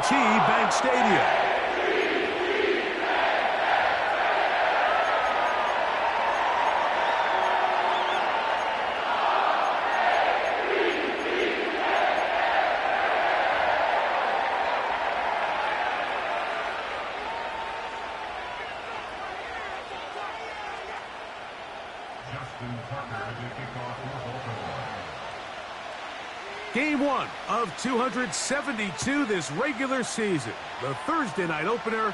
M&T Bank Stadium. Game 1 of 272 this regular season. The Thursday night opener,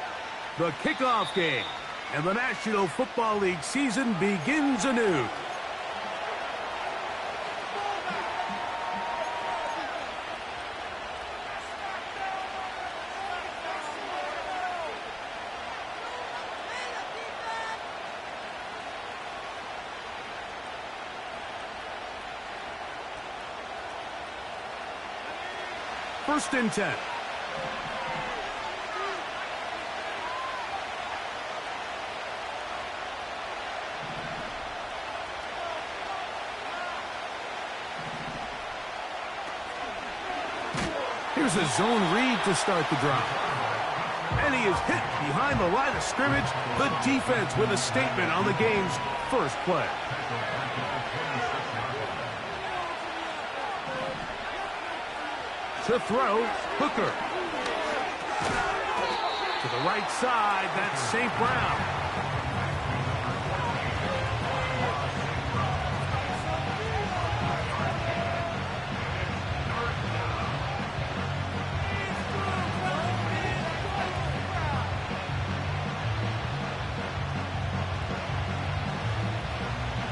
the kickoff game. And the National Football League season begins anew. First and 10. Here's a zone read to start the drive. And he is hit behind the line of scrimmage. The defense with a statement on the game's first play. To throw, Hooker. To the right side, that's St. Brown.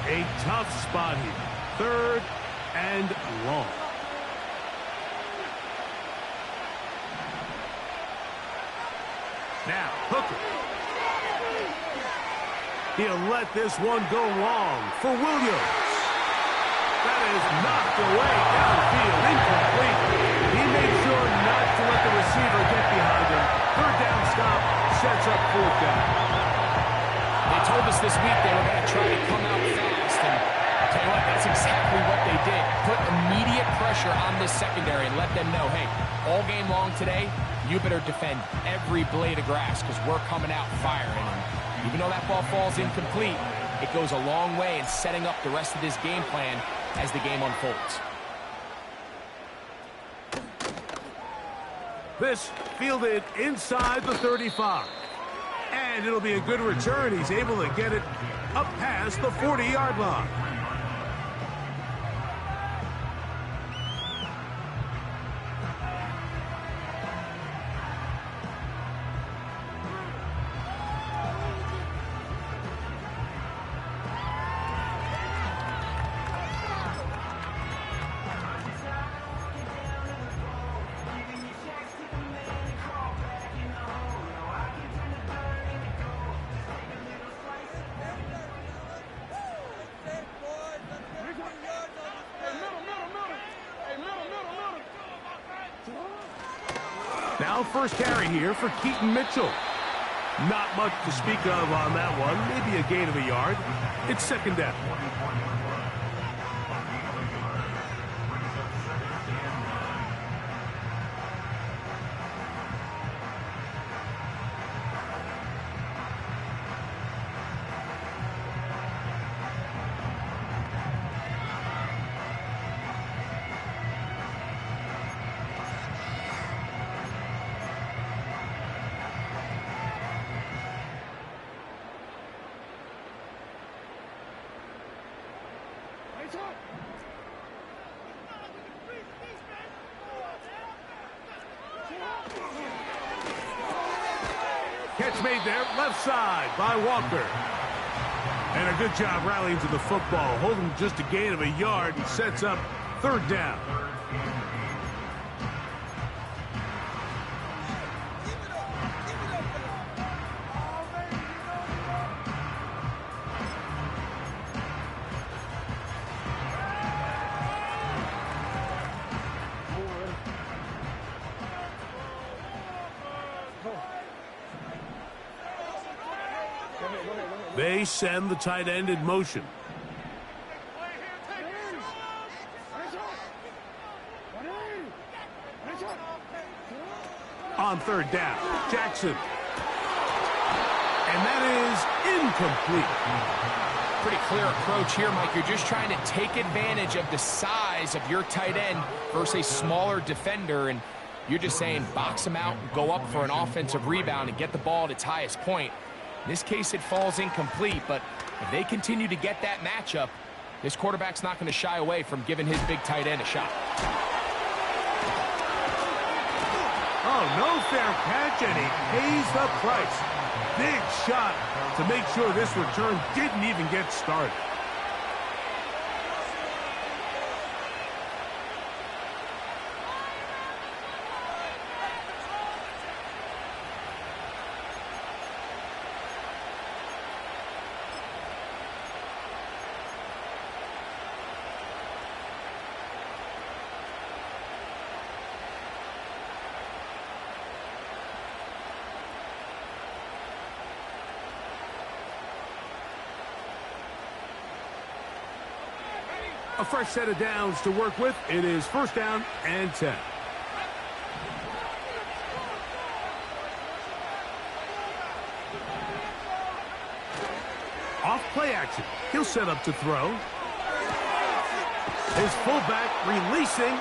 A tough spot here. Third and long. Now, Hooker. He'll let this one go long for Williams. That is knocked away downfield, incomplete. He made sure not to let the receiver get behind him. Third down stop sets up fourth down. They told us this week they were going to try to come out fast, and I'll tell you what, that's exactly what they did. Put immediate pressure on this secondary and let them know, hey, all game long today, you better defend every blade of grass because we're coming out firing. And even though that ball falls incomplete, it goes a long way in setting up the rest of this game plan as the game unfolds. This fielded inside the 35. And it'll be a good return. He's able to get it up past the 40-yard line. Now first carry here for Keaton Mitchell. Not much to speak of on that one. Maybe a gain of a yard. It's second down. Catch made there, left side by Walker. And a good job rallying to the football, holding just a gain of a yard and sets up third down. They send the tight end in motion. On third down, Jackson. And that is incomplete. Pretty clear approach here, Mike. You're just trying to take advantage of the size of your tight end versus a smaller defender, and you're just saying box him out, go up for an offensive rebound, and get the ball at its highest point. In this case, it falls incomplete, but if they continue to get that matchup, this quarterback's not going to shy away from giving his big tight end a shot. Oh, no fair catch, and he pays the price. Big shot to make sure this return didn't even get started. A fresh set of downs to work with. It is first down and 10. Off play action. He'll set up to throw. His fullback releasing,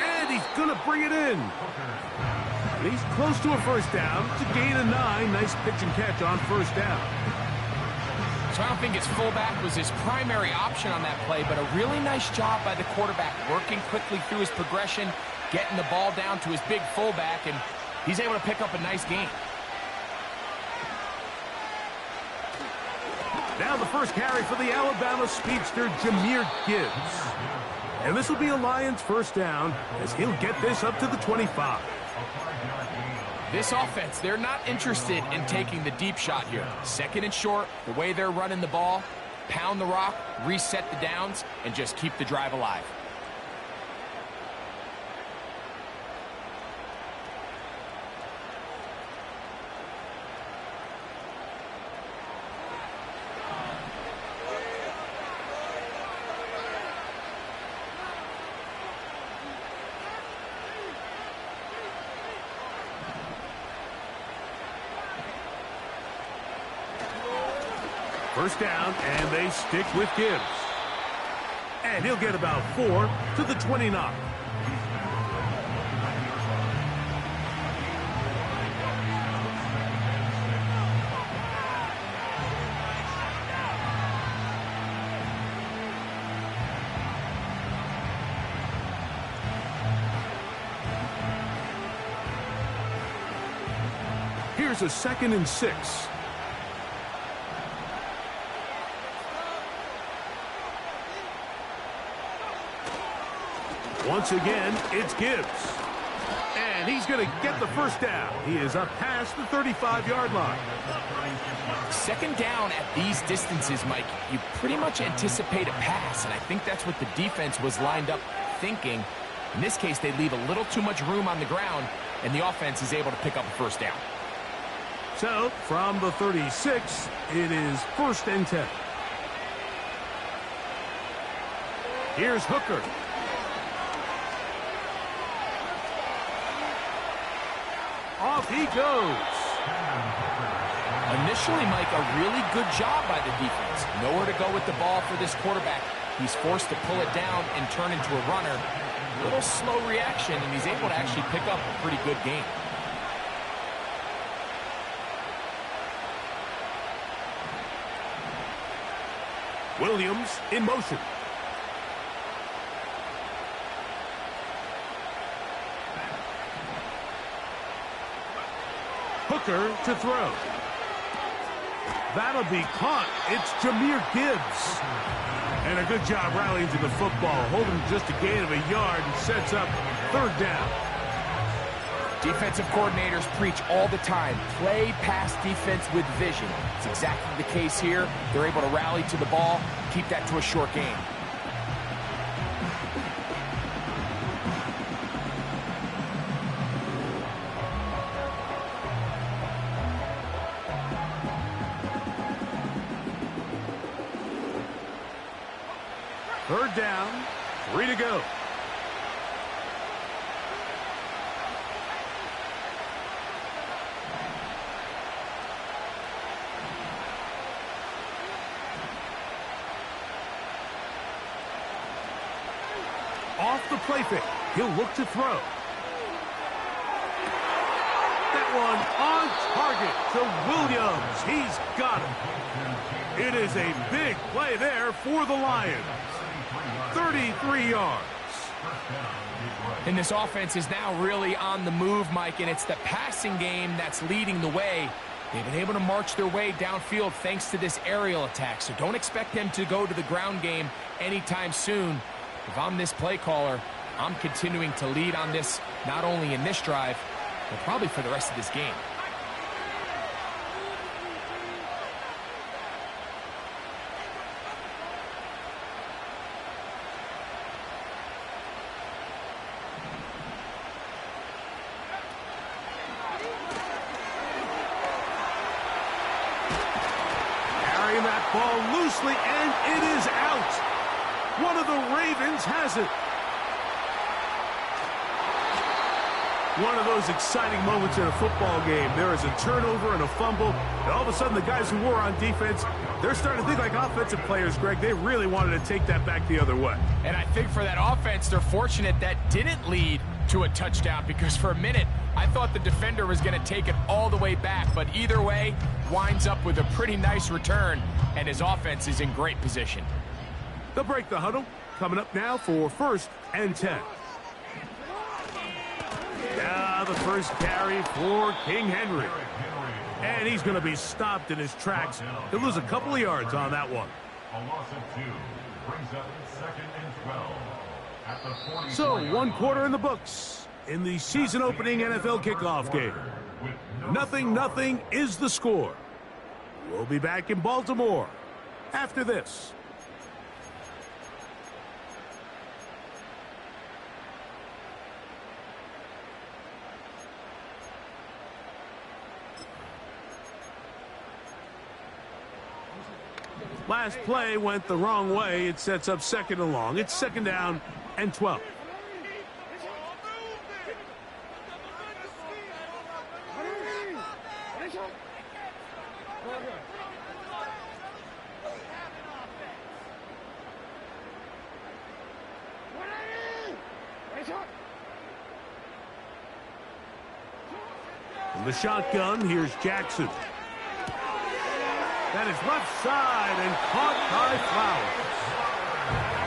and he's going to bring it in. And he's close to a first down to gain a 9. Nice pitch and catch on first down. So I don't think his fullback was his primary option on that play, but a really nice job by the quarterback working quickly through his progression, getting the ball down to his big fullback, and he's able to pick up a nice gain. Now the first carry for the Alabama speedster, Jahmyr Gibbs. And this will be a Lions first down as he'll get this up to the 25. This offense, they're not interested in taking the deep shot here. Second and short, the way they're running the ball, pound the rock, reset the downs, and just keep the drive alive. First down, and they stick with Gibbs. And he'll get about 4 to the 29. Here's a 2nd and 6. Once again, it's Gibbs. And he's going to get the first down. He is up past the 35-yard line. Second down at these distances, Mike, you pretty much anticipate a pass, and I think that's what the defense was lined up thinking. In this case, they leave a little too much room on the ground, and the offense is able to pick up a first down. So, from the 36, it is 1st and 10. Here's Hooker. Off he goes. Initially, Mike, a really good job by the defense. Nowhere to go with the ball for this quarterback. He's forced to pull it down and turn into a runner. A little slow reaction, and he's able to actually pick up a pretty good game. Williams in motion. Hooker to throw. That'll be caught. It's Jahmyr Gibbs. And a good job rallying to the football, holding just a gain of a yard and sets up 3rd down. Defensive coordinators preach all the time, play pass defense with vision. It's exactly the case here. They're able to rally to the ball, keep that to a short gain. Third down, 3 to go. off the play fake. He'll look to throw. That one on target to Williams. He's got it. It is a big play there for the Lions. 33 yards. And this offense is now really on the move, Mike, and it's the passing game that's leading the way. They've been able to march their way downfield thanks to this aerial attack, so don't expect them to go to the ground game anytime soon. If I'm this play caller, I'm continuing to lead on this, not only in this drive, but probably for the rest of this game. Carrying that ball loosely, and it is out. One of the Ravens has it. One of those exciting moments in a football game. There is a turnover and a fumble, and all of a sudden the guys who were on defense, they're starting to think like offensive players, Greg. They really wanted to take that back the other way. And I think for that offense, they're fortunate that didn't lead to a touchdown, because for a minute, I thought the defender was going to take it all the way back, but either way, winds up with a pretty nice return, and his offense is in great position. They'll break the huddle. Coming up now for 1st and 10. Now the first carry for King Henry. And he's going to be stopped in his tracks. He'll lose a couple of yards on that one. A loss of 2 brings up 2nd and 12 at the 40. So 1 quarter in the books in the season-opening NFL kickoff game. 0-0 is the score. We'll be back in Baltimore after this. Last play went the wrong way. It sets up 2nd and long. It's 2nd down and 12. From the shotgun, here's Jackson. That is left side and caught by Flowers.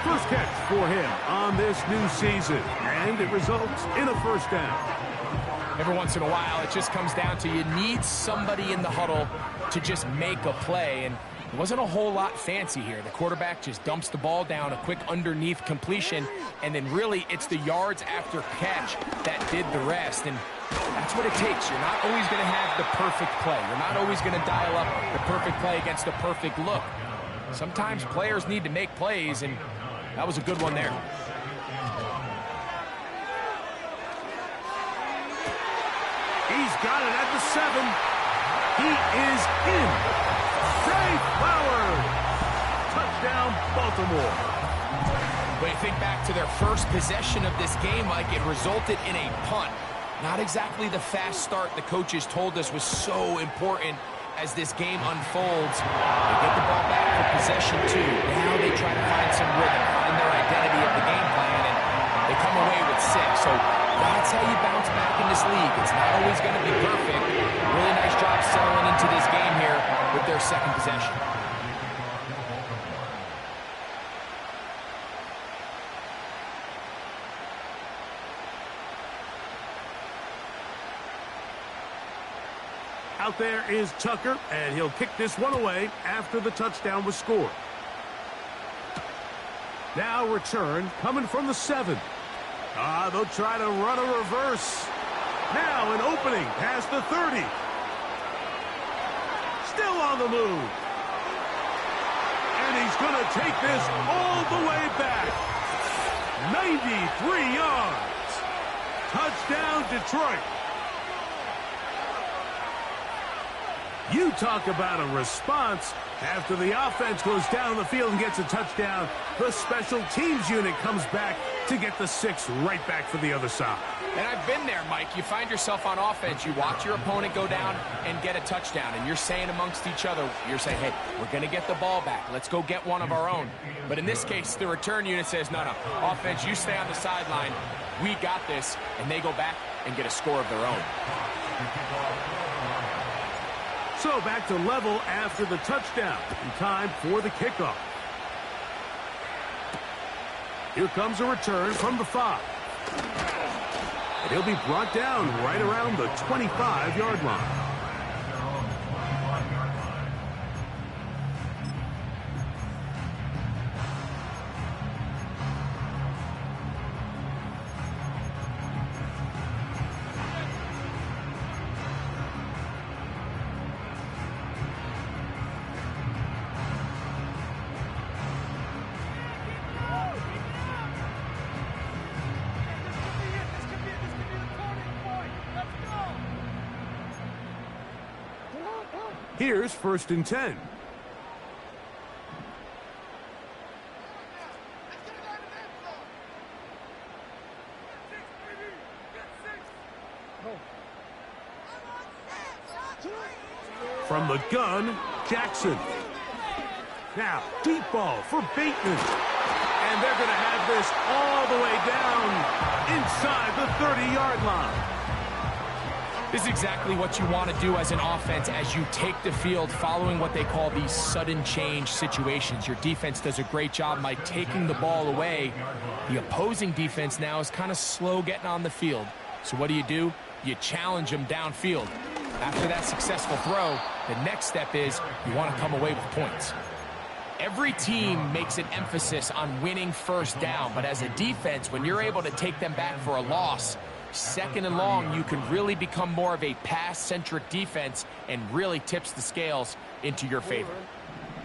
First catch for him on this new season, and it results in a 1st down. Every once in a while, it just comes down to you need somebody in the huddle to just make a play, and it wasn't a whole lot fancy here. The quarterback just dumps the ball down, a quick underneath completion, and then really it's the yards after catch that did the rest. And that's what it takes. You're not always going to have the perfect play. You're not always going to dial up the perfect play against the perfect look. Sometimes players need to make plays, and that was a good one there. He's got it at the 7. He is in. Zay Flowers. Touchdown, Baltimore. When you think back to their first possession of this game, like, it resulted in a punt. Not exactly the fast start the coaches told us was so important as this game unfolds. They get the ball back for possession 2. Now they try to find some rhythm, find their identity of the game plan, and they come away with 6. So that's how you bounce back in this league. It's not always going to be perfect. Really nice job settling into this game here with their 2nd possession. Out there is Tucker, and he'll kick this one away after the touchdown was scored. Now return coming from the 7. They'll try to run a reverse. Now an opening past the 30. Still on the move. And he's going to take this all the way back. 93 yards. Touchdown, Detroit. You talk about a response. After the offense goes down the field and gets a touchdown, the special teams unit comes back to get the 6 right back for the other side. And I've been there, Mike. You find yourself on offense. You watch your opponent go down and get a touchdown, and you're saying amongst each other, you're saying, hey, we're going to get the ball back. Let's go get one of our own. But in this case, the return unit says, no, offense, you stay on the sideline. We got this. And they go back and get a score of their own. So back to level after the touchdown. In time for the kickoff. Here comes a return from the 5. And he'll be brought down right around the 25-yard line. Here's 1st and 10. From the gun, Jackson. Now, deep ball for Bateman. And they're going to have this all the way down inside the 30-yard line. This is exactly what you want to do as an offense as you take the field following what they call these sudden change situations. Your defense does a great job by taking the ball away. The opposing defense now is kind of slow getting on the field. So what do? You challenge them downfield. After that successful throw, the next step is you want to come away with points. Every team makes an emphasis on winning first down, but as a defense, when you're able to take them back for a loss, 2nd and long, you can really become more of a pass-centric defense and really tips the scales into your favor.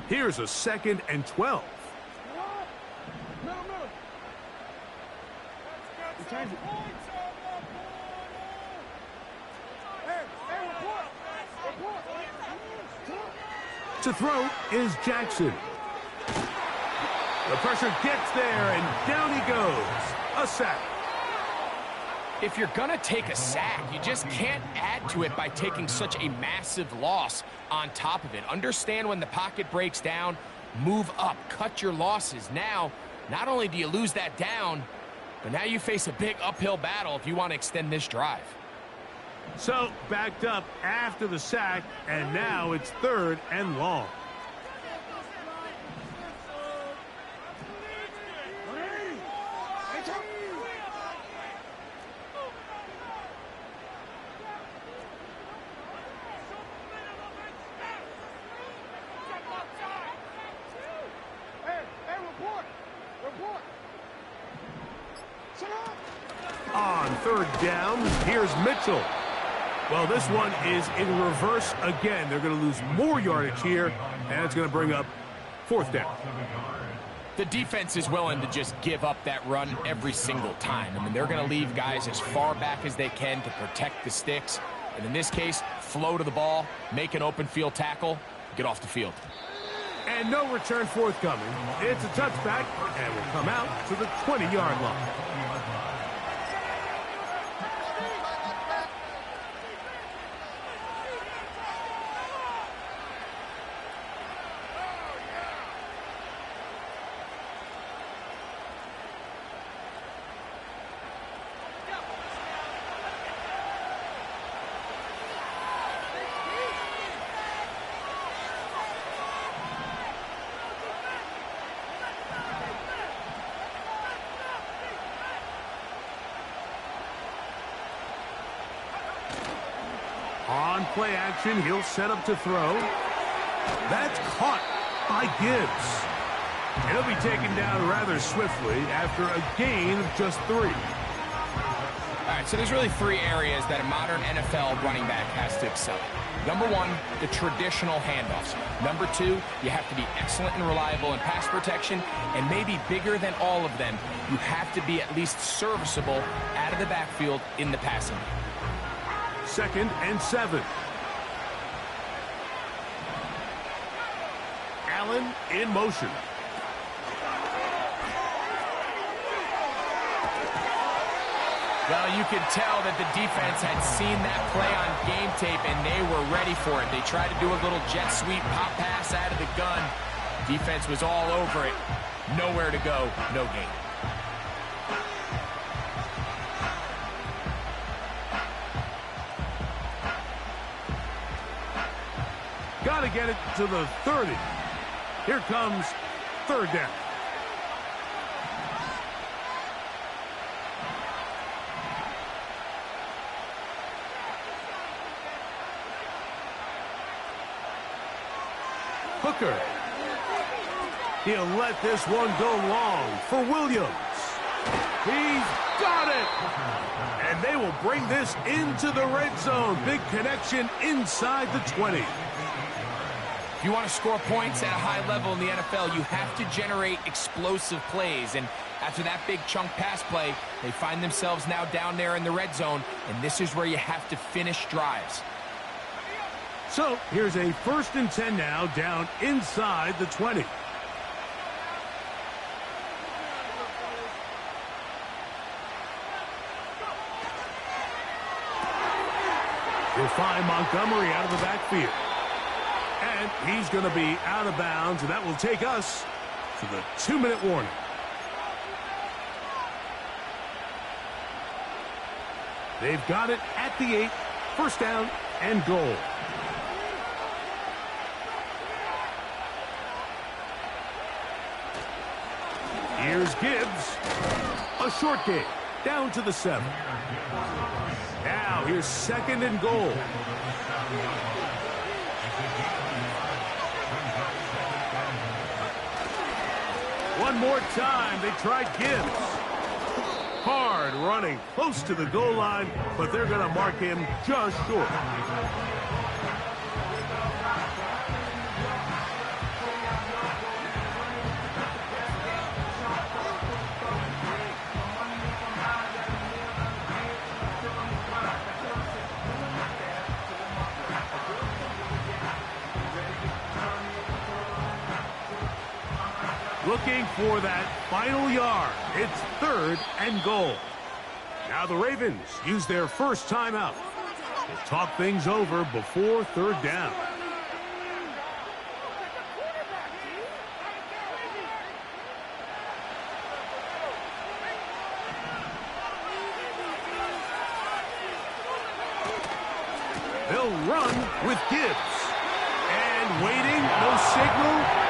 Here's a 2nd and 12. To throw is Jackson. The pressure gets there, and down he goes. A sack. If you're going to take a sack, you just can't add to it by taking such a massive loss on top of it. Understand when the pocket breaks down, move up, cut your losses. Now, not only do you lose that down, but now you face a big uphill battle if you want to extend this drive. So, backed up after the sack, and now it's 3rd and long. On 3rd down, here's Mitchell. Well, this one is in reverse again. They're going to lose more yardage here, and it's going to bring up 4th down. The defense is willing to just give up that run every single time. I mean, they're going to leave guys as far back as they can to protect the sticks. And in this case, flow to the ball, make an open field tackle, get off the field. And no return forthcoming. It's a touchback, and will come out to the 20-yard line. On play action, he'll set up to throw. That's caught by Gibbs. And he'll be taken down rather swiftly after a gain of just 3. All right, so there's really 3 areas that a modern NFL running back has to excel at. Number 1, the traditional handoffs. Number 2, you have to be excellent and reliable in pass protection. And maybe bigger than all of them, you have to be at least serviceable out of the backfield in the passing game. 2nd and 7. Allen in motion. Well, you could tell that the defense had seen that play on game tape, and they were ready for it. They tried to do a little jet sweep pop pass out of the gun. Defense was all over it. Nowhere to go, no gain. Got to get it to the 30. Here comes third down. Hooker. He'll let this one go long for Williams. He's got it. And they will bring this into the red zone. Big connection inside the 20. If you want to score points at a high level in the NFL, you have to generate explosive plays. And after that big chunk pass play, they find themselves now down there in the red zone. And this is where you have to finish drives. So here's a 1st and 10 now, down inside the 20. You'll find Montgomery out of the backfield. And he's going to be out of bounds, and that will take us to the 2-minute warning. They've got it at the 8, 1st down and goal. Here's Gibbs. A short game. Down to the 7. Now here's 2nd and goal. One more time. They tried Gibbs. Hard running close to the goal line, but they're going to mark him just short. Looking for that final yard. It's 3rd and goal. Now the Ravens use their first timeout to talk things over before 3rd down. They'll run with Gibbs. And waiting, no signal.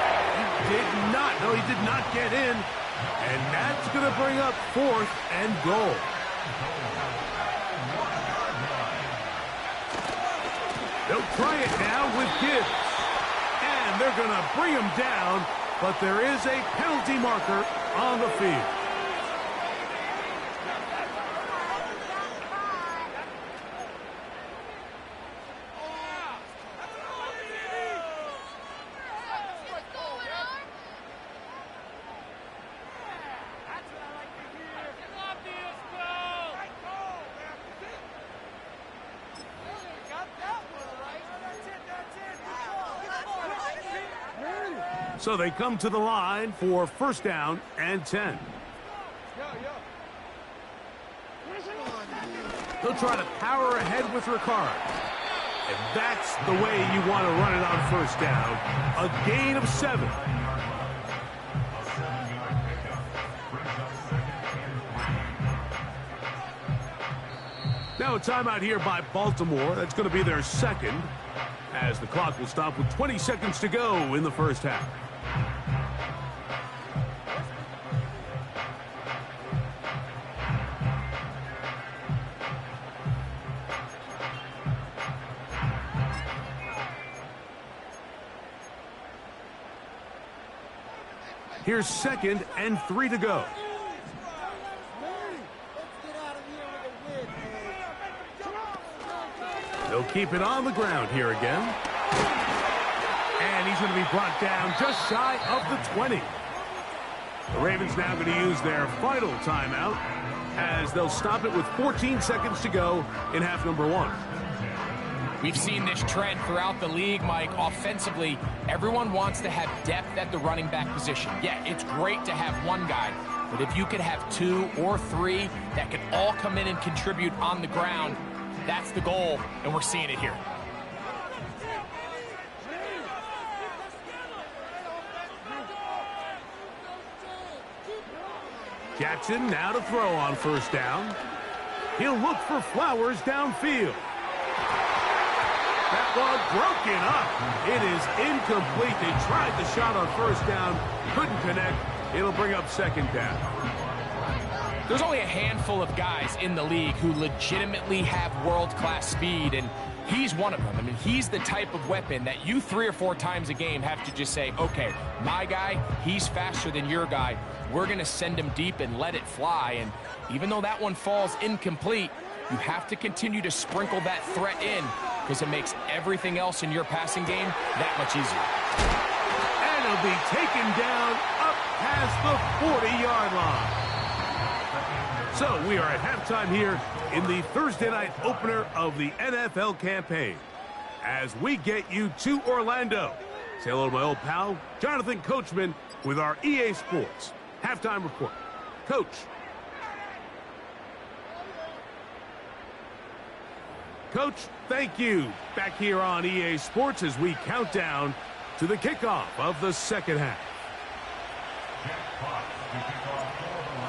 He did not get in, and that's going to bring up 4th and goal. They'll try it now with Gibbs, and they're going to bring him down, but there is a penalty marker on the field. So they come to the line for 1st down and 10. They'll try to power ahead with Ricard. And that's the way you want to run it on 1st down. A gain of 7. Now a timeout here by Baltimore. That's going to be their 2nd, as the clock will stop with 20 seconds to go in the 1st half. Here's 2nd and 3 to go. They'll keep it on the ground here again. And he's going to be brought down just shy of the 20. The Ravens now going to use their final timeout, as they'll stop it with 14 seconds to go in half number 1. We've seen this trend throughout the league, Mike. Offensively, everyone wants to have depth at the running back position. Yeah, it's great to have one guy, but if you could have 2 or 3 that could all come in and contribute on the ground, that's the goal, and we're seeing it here. Jackson now to throw on first down. He'll look for Flowers downfield. That one broken up. It is incomplete. They tried the shot on first down, couldn't connect. It'll bring up second down. There's only a handful of guys in the league who legitimately have world-class speed, and he's one of them. I mean, he's the type of weapon that you 3 or 4 times a game have to just say, okay, my guy, he's faster than your guy. We're going to send him deep and let it fly. And even though that one falls incomplete, you have to continue to sprinkle that threat in because it makes everything else in your passing game that much easier. And he'll be taken down up past the 40-yard line. So we are at halftime here in the Thursday night opener of the NFL campaign. As we get you to Orlando. Say hello to my old pal, Jonathan Coachman, with our EA Sports halftime report. Coach. Coach, thank you. Back here on EA Sports as we count down to the kickoff of the second half.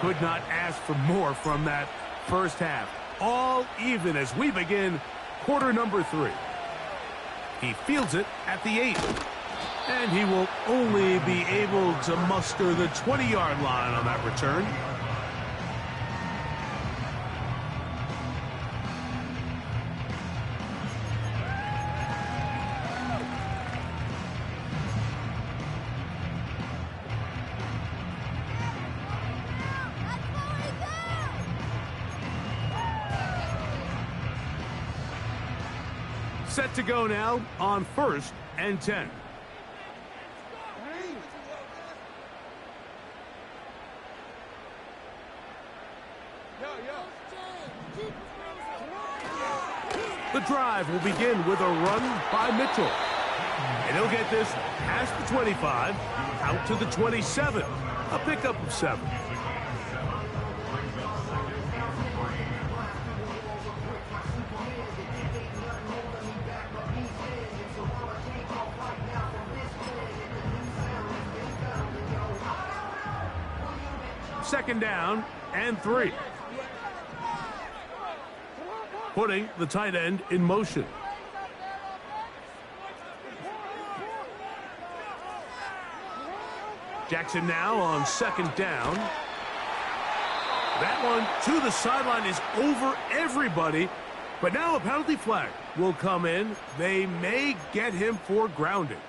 Could not ask for more from that first half. All even as we begin quarter number 3. He fields it at the 8. And he will only be able to muster the 20-yard line on that return. Set to go now on 1st and 10. The drive will begin with a run by Mitchell. And he'll get this past the 25, out to the 27. A pickup of 7. Second down and 3. Putting the tight end in motion. Jackson now on second down. That one to the sideline is over everybody. But now a penalty flag will come in. They may get him for grounding.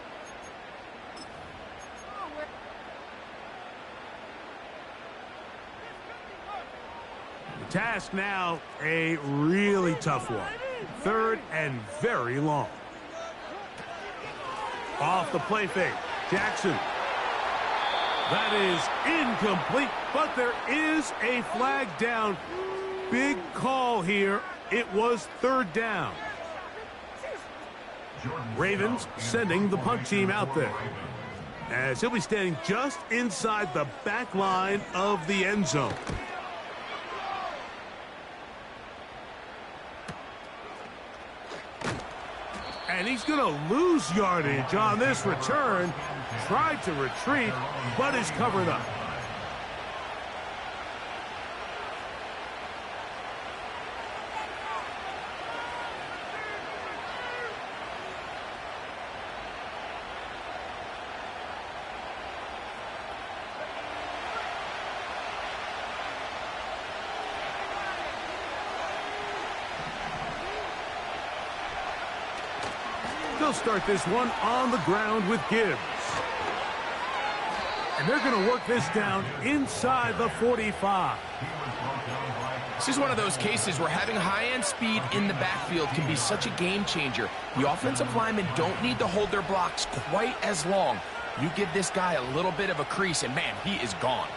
Task now a really tough one. 3rd and very long. Off the play fake. Jackson. That is incomplete, but there is a flag down. Big call here. It was 3rd down. Ravens sending the punt team out there, as he'll be standing just inside the back line of the end zone. And he's going to lose yardage on this return. Tried to retreat, but is covered up. They'll start this one on the ground with Gibbs. And they're going to work this down inside the 45. This is one of those cases where having high-end speed in the backfield can be such a game changer. The offensive linemen don't need to hold their blocks quite as long. You give this guy a little bit of a crease, and man, he is gone.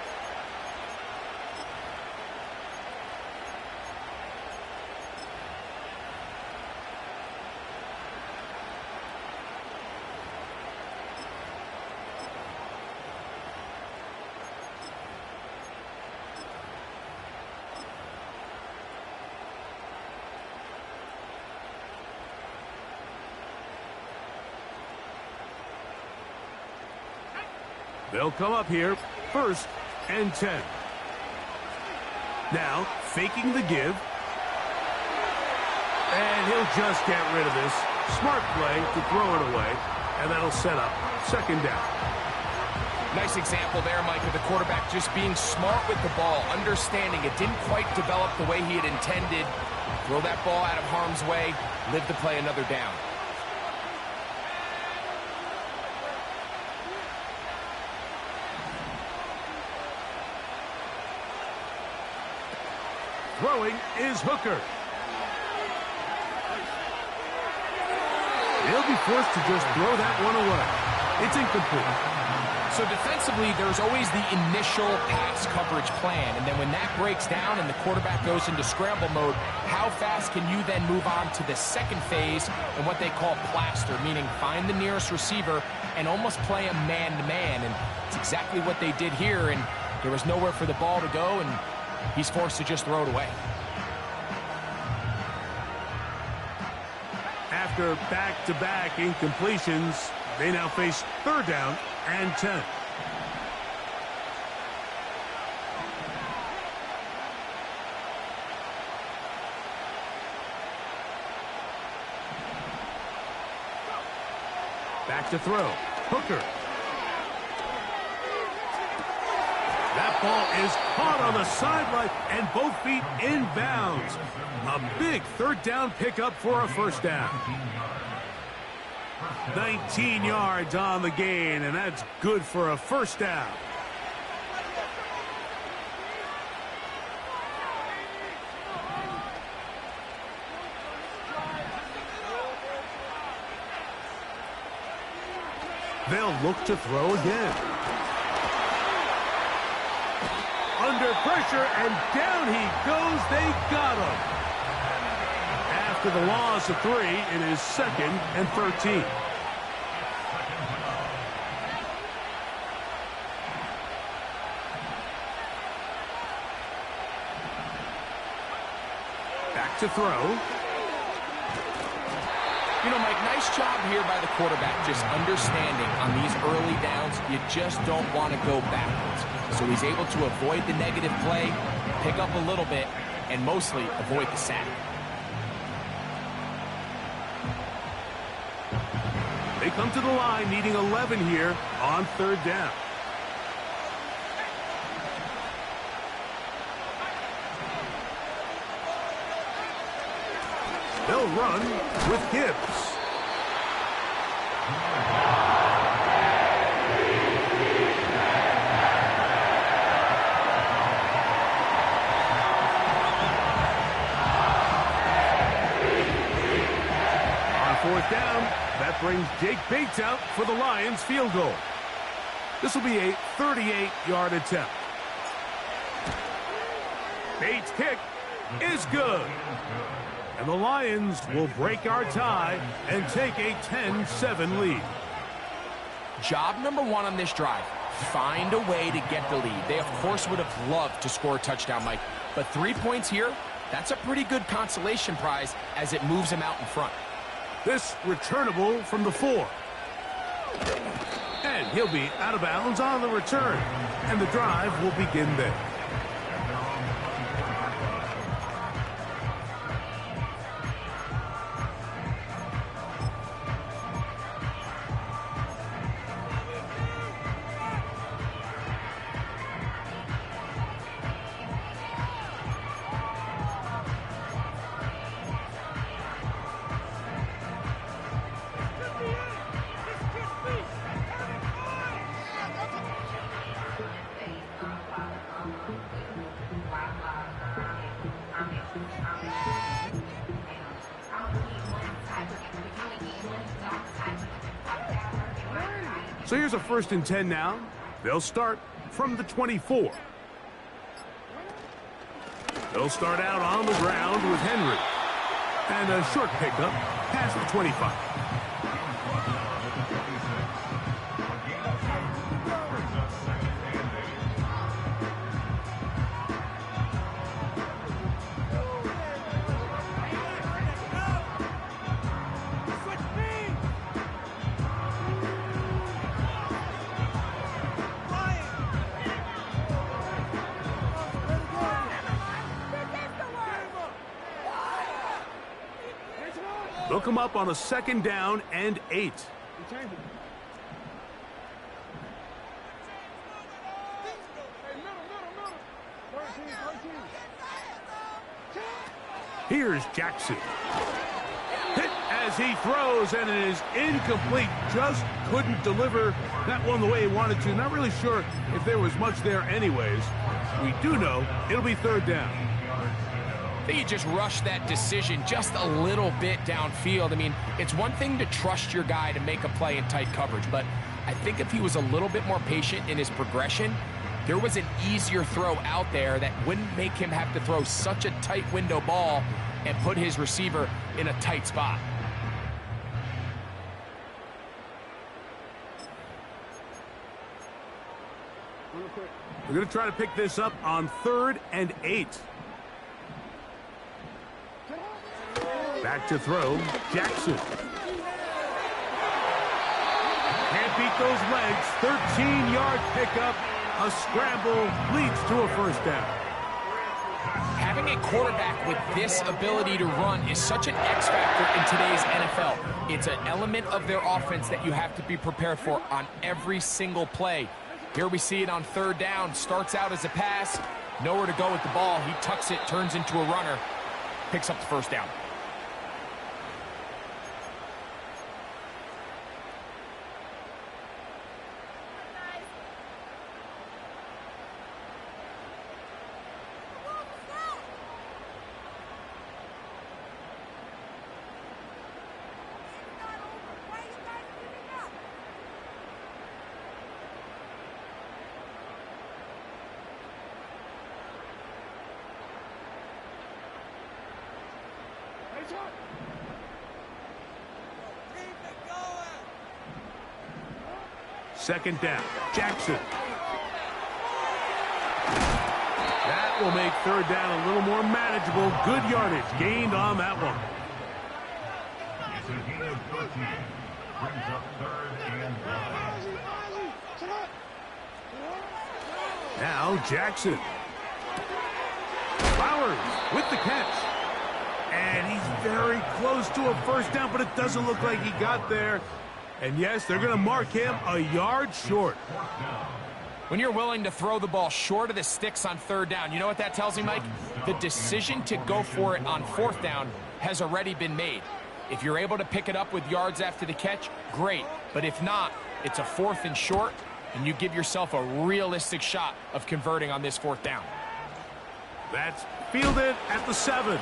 They'll come up here, 1st and 10. Now, faking the give. And he'll just get rid of this. Smart play to throw it away, and that'll set up 2nd down. Nice example there, Mike, of the quarterback just being smart with the ball, understanding it didn't quite develop the way he had intended. Throw that ball out of harm's way, live to play another down. Throwing is Hooker. He'll be forced to just throw that one away. It's incomplete. So defensively, there's always the initial pass coverage plan, and then when that breaks down and the quarterback goes into scramble mode, how fast can you then move on to the second phase and what they call plaster, meaning find the nearest receiver and almost play a man-to-man, and it's exactly what they did here, and there was nowhere for the ball to go, and he's forced to just throw it away. After back-to-back incompletions, they now face 3rd down and 10. Back to throw. Hooker. That ball is caught on the sideline and both feet in bounds. A big 3rd down pickup for a 1st down. 19 yards on the gain, and that's good for a 1st down. They'll look to throw again. Under pressure, and down he goes. They got him. After the loss of 3, it is 2nd and 13. Back to throw. You know, Mike, nice job here by the quarterback, just understanding on these early downs, you just don't want to go backwards. So he's able to avoid the negative play, pick up a little bit, and mostly avoid the sack. They come to the line needing 11 here on 3rd down. They'll run with Gibbs. On 4th down, that brings Jake Bates out for the Lions field goal. This will be a 38-yard attempt. Bates' kick is good. And the Lions will break our tie and take a 10-7 lead. Job number 1 on this drive, find a way to get the lead. They, of course, would have loved to score a touchdown, Mike. But 3 points here, that's a pretty good consolation prize as it moves them out in front. This returnable from the 4. And he'll be out of bounds on the return. And the drive will begin there. So here's a 1st and 10 now. They'll start from the 24. They'll start out on the ground with Henry. And a short pickup past the 25. Look him up on a 2nd down and 8. Here's Jackson. Hit as he throws, and it is incomplete. Just couldn't deliver that one the way he wanted to. Not really sure if there was much there anyways. We do know it'll be 3rd down. I think he just rushed that decision just a little bit downfield. I mean, it's one thing to trust your guy to make a play in tight coverage, but I think if he was a little bit more patient in his progression, there was an easier throw out there that wouldn't make him have to throw such a tight window ball and put his receiver in a tight spot. We're going to try to pick this up on 3rd and 8. Back to throw, Jackson. Can't beat those legs. 13-yard pickup. A scramble leads to a 1st down. Having a quarterback with this ability to run is such an X factor in today's NFL. It's an element of their offense that you have to be prepared for on every single play. Here we see it on 3rd down. Starts out as a pass. Nowhere to go with the ball. He tucks it, turns into a runner. Picks up the 1st down. Second down, Jackson. That will make 3rd down a little more manageable. Good yardage gained on that one. It's a gain of 13. Brings up 3rd and 1. Now Jackson. Flowers with the catch. And he's very close to a 1st down, but it doesn't look like he got there. And yes, they're going to mark him a yard short. When you're willing to throw the ball short of the sticks on 3rd down, you know what that tells me, Mike? The decision to go for it on 4th down has already been made. If you're able to pick it up with yards after the catch, great. But if not, it's a 4th and short, and you give yourself a realistic shot of converting on this 4th down. That's fielded at the 7.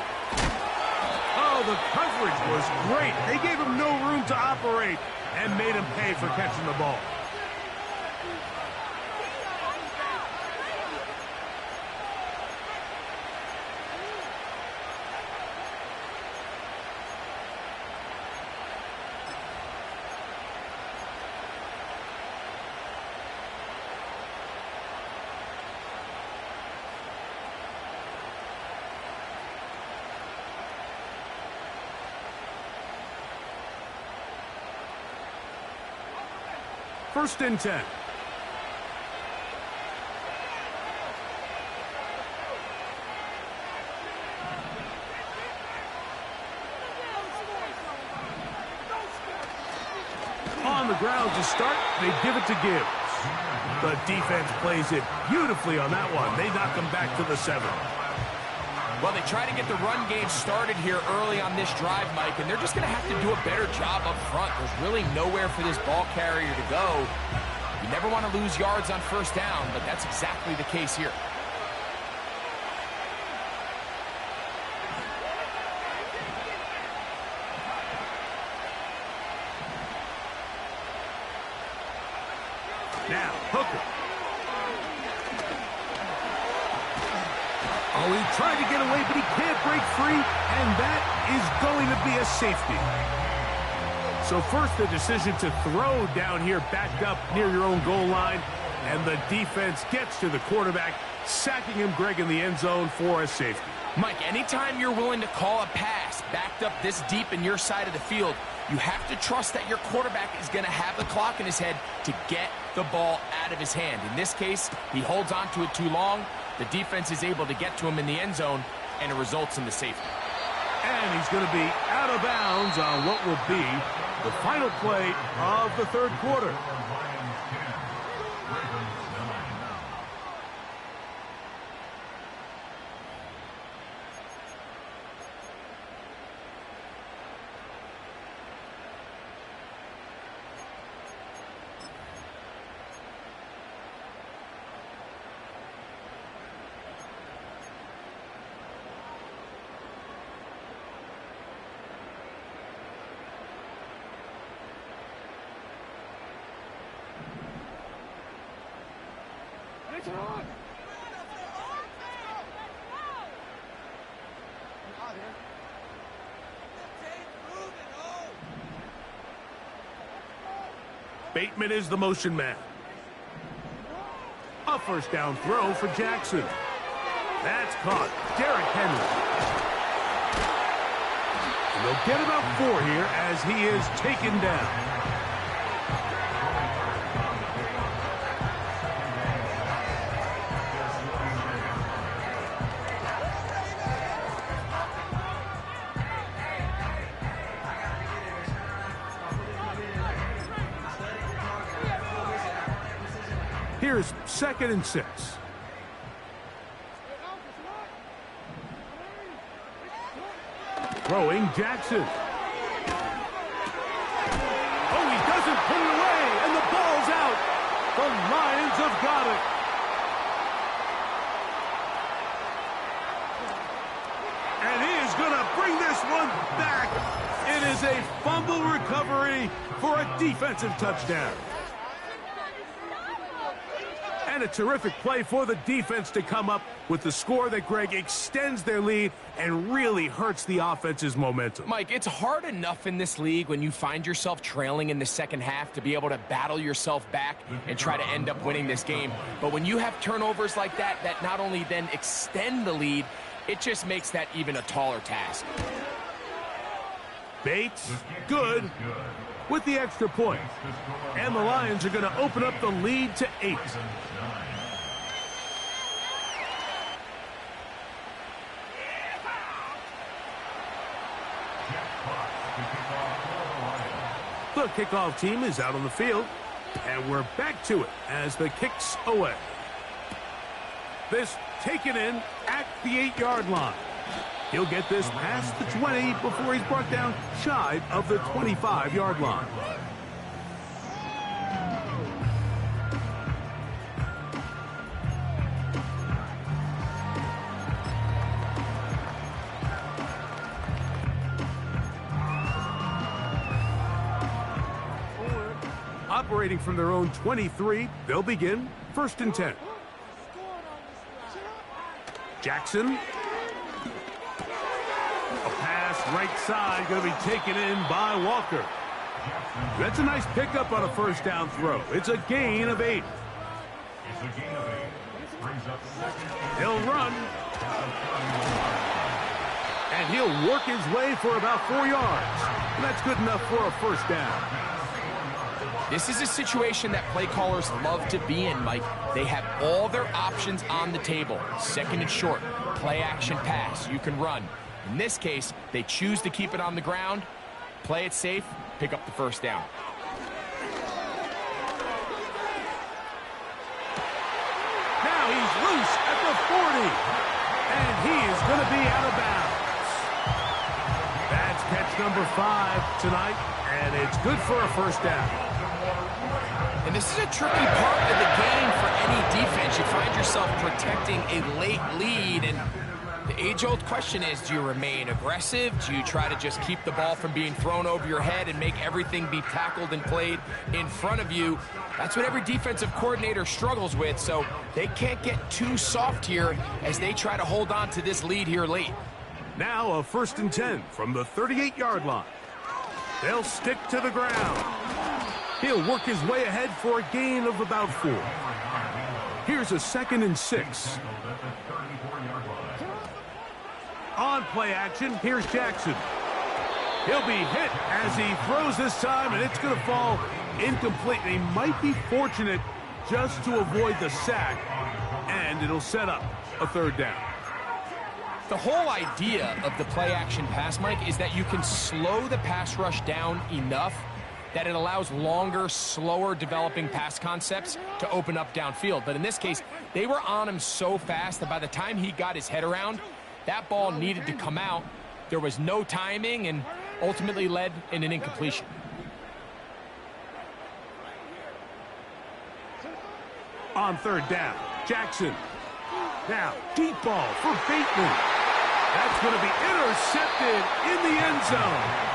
Oh, the coverage was great. They gave him no room to operate and made him pay for catching the ball. First and 10. On the ground to start, they give it to Gibbs. The defense plays it beautifully on that one. They knock them back to the 7. Well, they try to get the run game started here early on this drive, Mike, and they're just going to have to do a better job up front. There's really nowhere for this ball carrier to go. You never want to lose yards on 1st down, but that's exactly the case here. Now, Hooker. Oh, he tried to get away, but he can't break free, and that is going to be a safety. So first, the decision to throw down here backed up near your own goal line, and the defense gets to the quarterback, sacking him, Greg, in the end zone for a safety. Mike, anytime you're willing to call a pass backed up this deep in your side of the field, you have to trust that your quarterback is going to have the clock in his head to get the ball out of his hand. In this case, he holds on to it too long. The defense is able to get to him in the end zone, and it results in the safety. And he's going to be out of bounds on what will be the final play of the third quarter. Bateman is the motion man. A first down throw for Jackson. That's caught. Derrick Henry. And they'll get about 4 here as he is taken down. Here's 2nd and 6. Throwing Jackson. Oh, he doesn't put it away, and the ball's out. The Lions have got it. And he is going to bring this one back. It is a fumble recovery for a defensive touchdown. And a terrific play for the defense to come up with the score that, Greg, extends their lead and really hurts the offense's momentum. Mike, it's hard enough in this league when you find yourself trailing in the second half to be able to battle yourself back and try to end up winning this game. But when you have turnovers like that, that not only then extend the lead, it just makes that even a taller task. Bates, good, with the extra point. And the Lions are going to open up the lead to 8. The kickoff team is out on the field, and we're back to it as the kick's away. This taken in at the 8-yard line. He'll get this past the 20 before he's brought down shy of the 25-yard line. Operating from their own 23, they'll begin 1st and 10. Jackson. A pass right side going to be taken in by Walker. That's a nice pickup on a first down throw. It's a gain of 8. He'll run. And he'll work his way for about 4 yards. And that's good enough for a first down. This is a situation that play callers love to be in, Mike. They have all their options on the table. 2nd and short, play action pass, you can run. In this case, they choose to keep it on the ground, play it safe, pick up the first down. Now he's loose at the 40, and he is going to be out of bounds. That's catch number 5 tonight, and it's good for a first down. And this is a tricky part of the game for any defense. You find yourself protecting a late lead, and the age-old question is, do you remain aggressive? Do you try to just keep the ball from being thrown over your head and make everything be tackled and played in front of you? That's what every defensive coordinator struggles with, so they can't get too soft here as they try to hold on to this lead here late. Now a 1st and 10 from the 38-yard line. They'll stick to the ground. He'll work his way ahead for a gain of about 4. Here's a 2nd and 6. On play action, here's Jackson. He'll be hit as he throws this time, and it's going to fall incomplete. He might be fortunate just to avoid the sack, and it'll set up a 3rd down. The whole idea of the play-action pass, Mike, is that you can slow the pass rush down enough that it allows longer, slower developing pass concepts to open up downfield. But in this case, they were on him so fast that by the time he got his head around, that ball needed to come out. There was no timing and ultimately led in an incompletion. On third down, Jackson. Now, deep ball for Bateman. That's going to be intercepted in the end zone.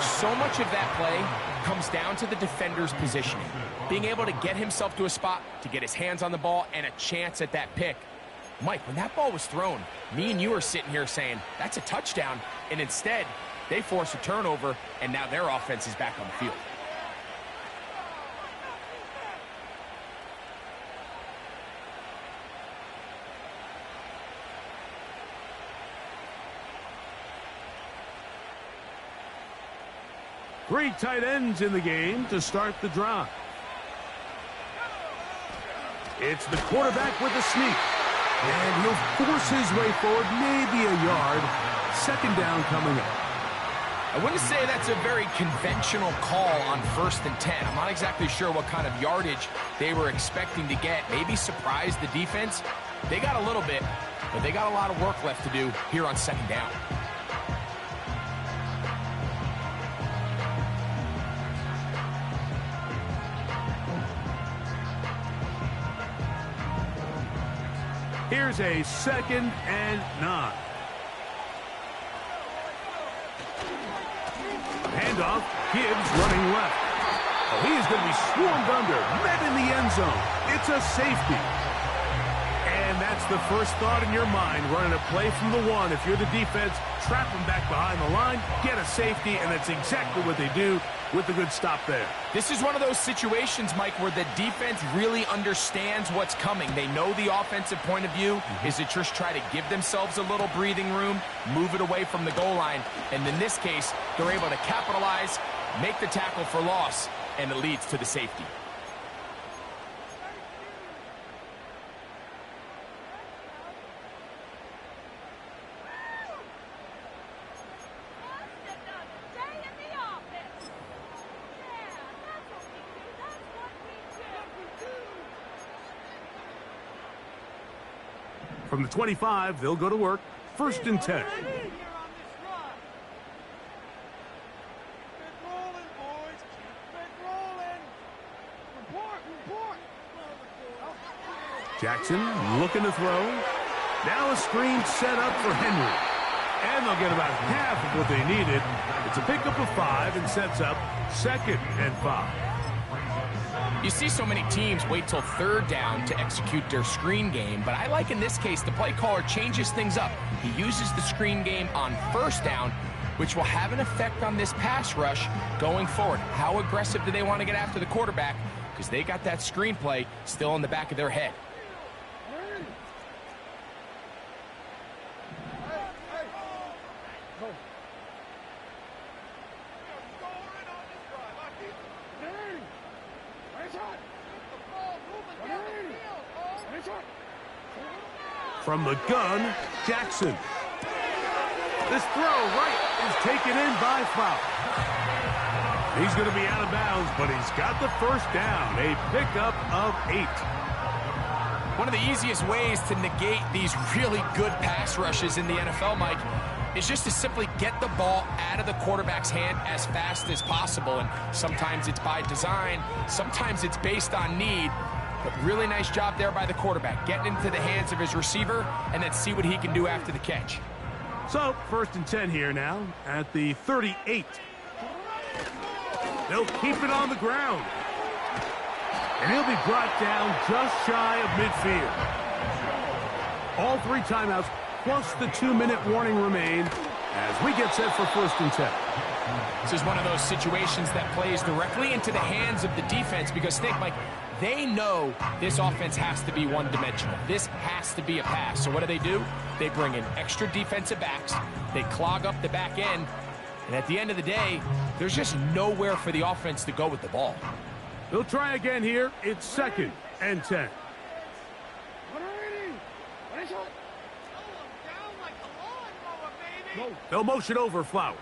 So much of that play comes down to the defender's positioning. Being able to get himself to a spot, to get his hands on the ball, and a chance at that pick. Mike, when that ball was thrown, me and you are sitting here saying, that's a touchdown. And instead, they force a turnover, and now their offense is back on the field. Three tight ends in the game to start the drive. It's the quarterback with the sneak. And he'll force his way forward, maybe a yard. Second down coming up. I wouldn't say that's a very conventional call on 1st and 10. I'm not exactly sure what kind of yardage they were expecting to get. Maybe surprise the defense. They got a little bit, but they got a lot of work left to do here on 2nd down. Here's a 2nd and 9. Handoff, Gibbs running left. Oh, he is going to be swarmed under, met in the end zone. It's a safety. And that's the first thought in your mind, running a play from the 1. If you're the defense, trap him back behind the line, get a safety, and that's exactly what they do with the good stop there. This is one of those situations, Mike, where the defense really understands what's coming. They know the offensive point of view is to just try to give themselves a little breathing room, move it away from the goal line, and in this case, they're able to capitalize, make the tackle for loss, and it leads to the safety. From the 25, they'll go to work. 1st and 10. Jackson looking to throw. Now a screen set up for Henry. And they'll get about half of what they needed. It's a pickup of 5 and sets up 2nd and 5. You see so many teams wait till 3rd down to execute their screen game, but I like in this case the play caller changes things up. He uses the screen game on 1st down, which will have an effect on this pass rush going forward. How aggressive do they want to get after the quarterback? Because they got that screen play still in the back of their head. From the gun, Jackson. This throw right is taken in by Fowl. He's going to be out of bounds, but he's got the 1st down. A pickup of 8. One of the easiest ways to negate these really good pass rushes in the NFL, Mike, is just to simply get the ball out of the quarterback's hand as fast as possible. And sometimes it's by design, sometimes it's based on need. But really nice job there by the quarterback, getting into the hands of his receiver and then see what he can do after the catch. So, 1st and 10 here now at the 38. They'll keep it on the ground. And he'll be brought down just shy of midfield. All 3 timeouts plus the 2-minute warning remain as we get set for 1st and 10. This is one of those situations that plays directly into the hands of the defense because think, Mike, they know this offense has to be one-dimensional. This has to be a pass. So what do? They bring in extra defensive backs. They clog up the back end. And at the end of the day, there's just nowhere for the offense to go with the ball. They'll try again here. It's 2nd and 10. They'll motion over Flowers.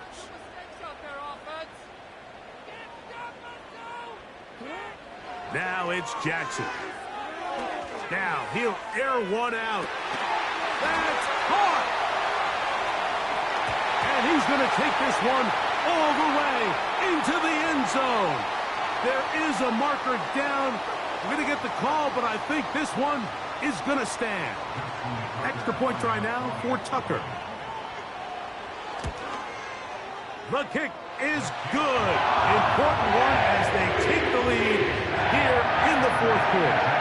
Now it's Jackson. Now he'll air one out. That's caught! And he's going to take this one all the way into the end zone. There is a marker down. We're going to get the call, but I think this one is going to stand. Extra point try now for Tucker. The kick is good. Important one as they take the lead here in the fourth quarter.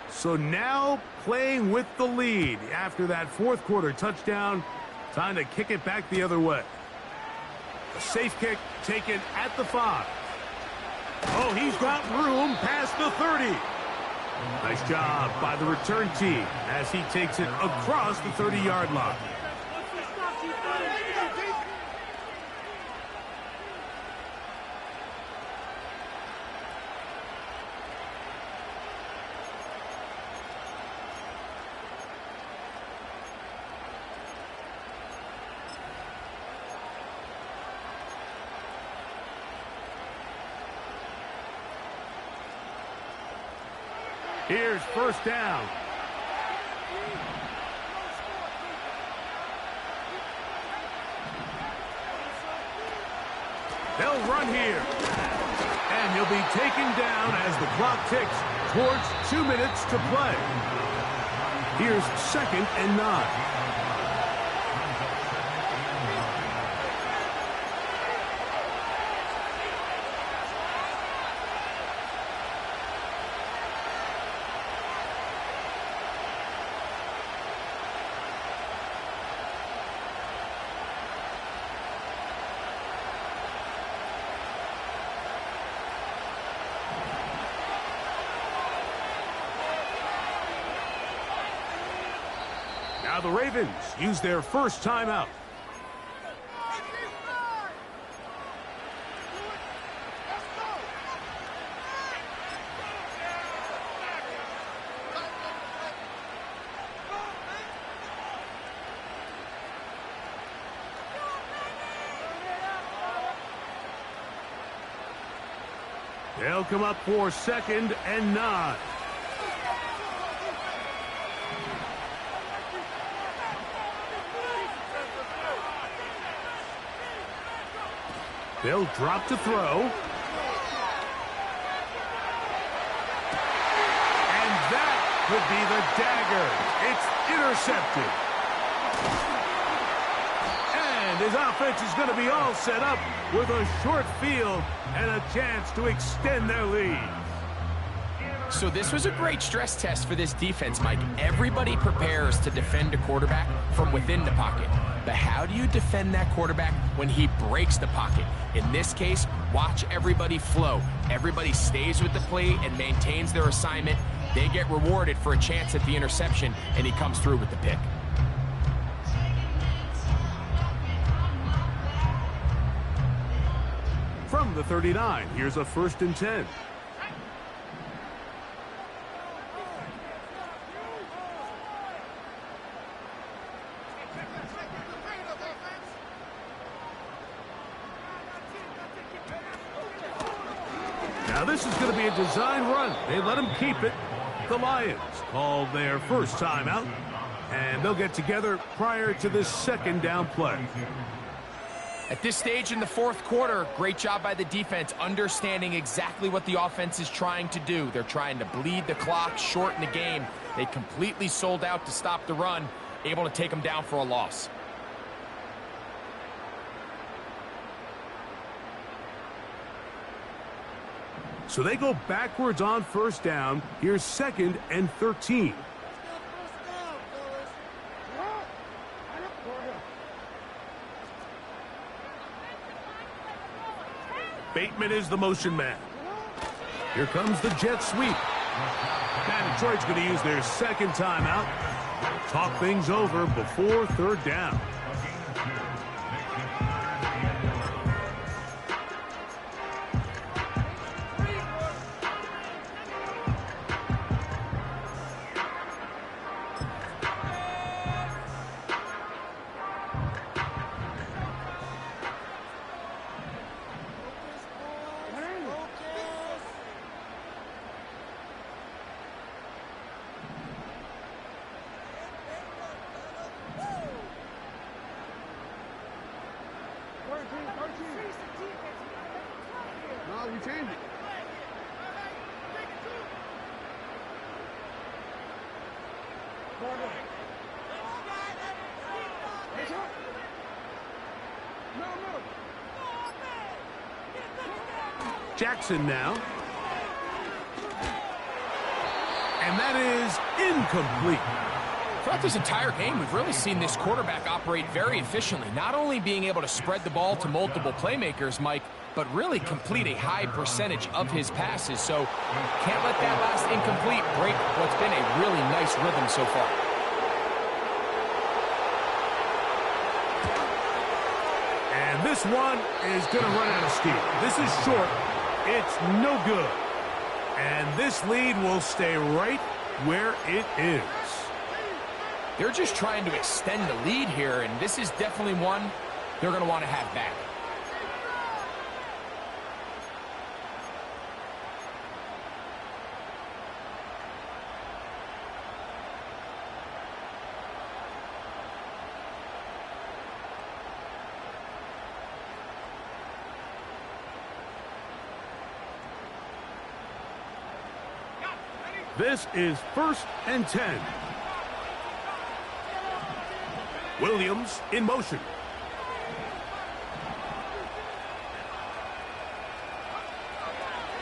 So now playing with the lead after that fourth quarter touchdown. Time to kick it back the other way. A safe kick taken at the 5. Oh, he's got room past the 30. Nice job by the return team as he takes it across the 30-yard line. Here's first down. They'll run here. And he'll be taken down as the clock ticks towards 2 minutes to play. Here's 2nd and 9. Now the Ravens use their first timeout. They'll come up for 2nd and 9. They'll drop to throw. And that could be the dagger. It's intercepted. And his offense is going to be all set up with a short field and a chance to extend their lead. So this was a great stress test for this defense, Mike. Everybody prepares to defend a quarterback from within the pocket. But how do you defend that quarterback when he breaks the pocket? In this case, watch everybody flow. Everybody stays with the play and maintains their assignment. They get rewarded for a chance at the interception, and he comes through with the pick. From the 39, here's a 1st and 10. Now this is going to be a design run. They let him keep it. The Lions called their first timeout, and they'll get together prior to this 2nd down play. At this stage in the fourth quarter, great job by the defense understanding exactly what the offense is trying to do. They're trying to bleed the clock, shorten the game. They completely sold out to stop the run, able to take them down for a loss. So they go backwards on first down. Here's 2nd and 13. Bateman is the motion man. Here comes the jet sweep. Now Detroit's going to use their second timeout. Talk things over before third down. No, we changed it. Jackson now. And that is incomplete. Throughout this entire game, we've really seen this quarterback operate very efficiently, not only being able to spread the ball to multiple playmakers, Mike, but really complete a high percentage of his passes. So can't let that last incomplete break what's been a really nice rhythm so far. And this one is going to run out of steam. This is short. It's no good. And this lead will stay right where it is. They're just trying to extend the lead here, and this is definitely one they're going to want to have back. This is 1st and 10. Williams in motion.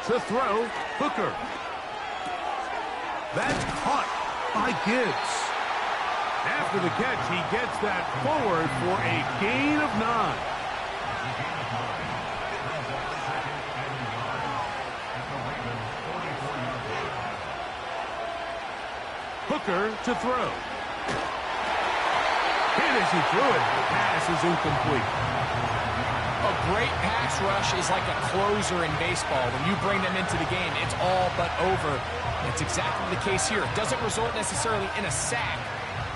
To throw, Hooker. That's caught by Gibbs. After the catch, he gets that forward for a gain of 9. Hooker to throw. Hit as he threw it. The pass is incomplete. A great pass rush is like a closer in baseball. When you bring them into the game, it's all but over. That's exactly the case here. It doesn't result necessarily in a sack,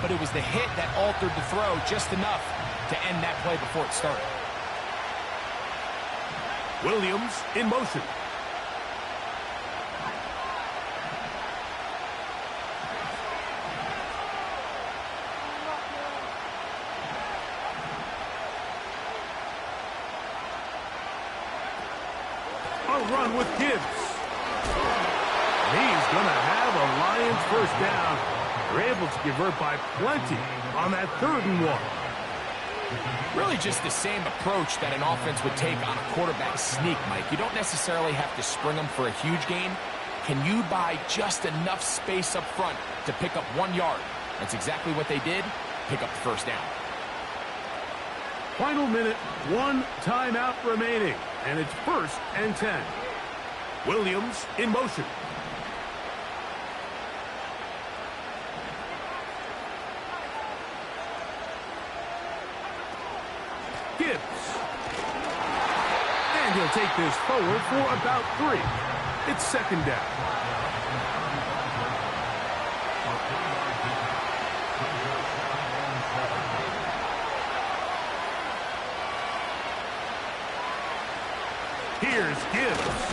but it was the hit that altered the throw just enough to end that play before it started. Williams in motion. Run with Gibbs. And he's going to have a Lions first down. They're able to convert by plenty on that 3rd and 1. Really just the same approach that an offense would take on a quarterback sneak, Mike. You don't necessarily have to spring them for a huge gain. Can you buy just enough space up front to pick up 1 yard? That's exactly what they did. Pick up the first down. Final minute, 1 timeout remaining, and it's 1st and 10. Williams in motion. Gibbs. And he'll take this forward for about 3. It's 2nd down. Here's Gibbs.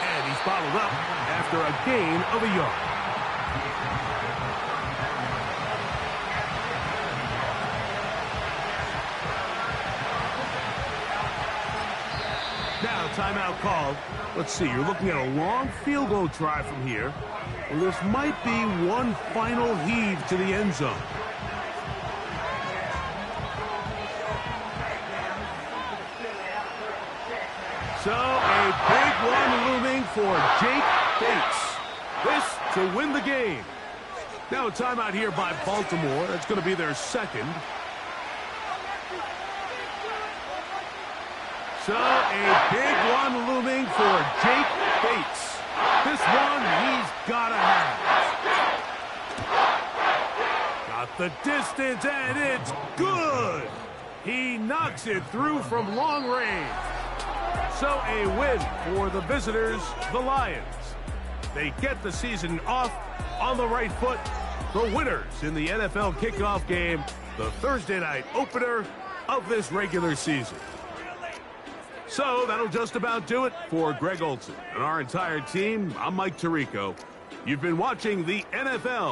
And he's followed up after a gain of a yard. Now, timeout called. Let's see, you're looking at a long field goal try from here. Well, this might be one final heave to the end zone. So, a big one looming for Jake Bates. This to win the game. Now a timeout here by Baltimore. That's going to be their 2nd. So a big one looming for Jake Bates. This one he's got to have. Got the distance, and it's good. He knocks it through from long range. So a win for the visitors, the Lions. They get the season off on the right foot. The winners in the NFL kickoff game, the Thursday night opener of this regular season. So that'll just about do it for Greg Olson and our entire team. I'm Mike Tirico. You've been watching the NFL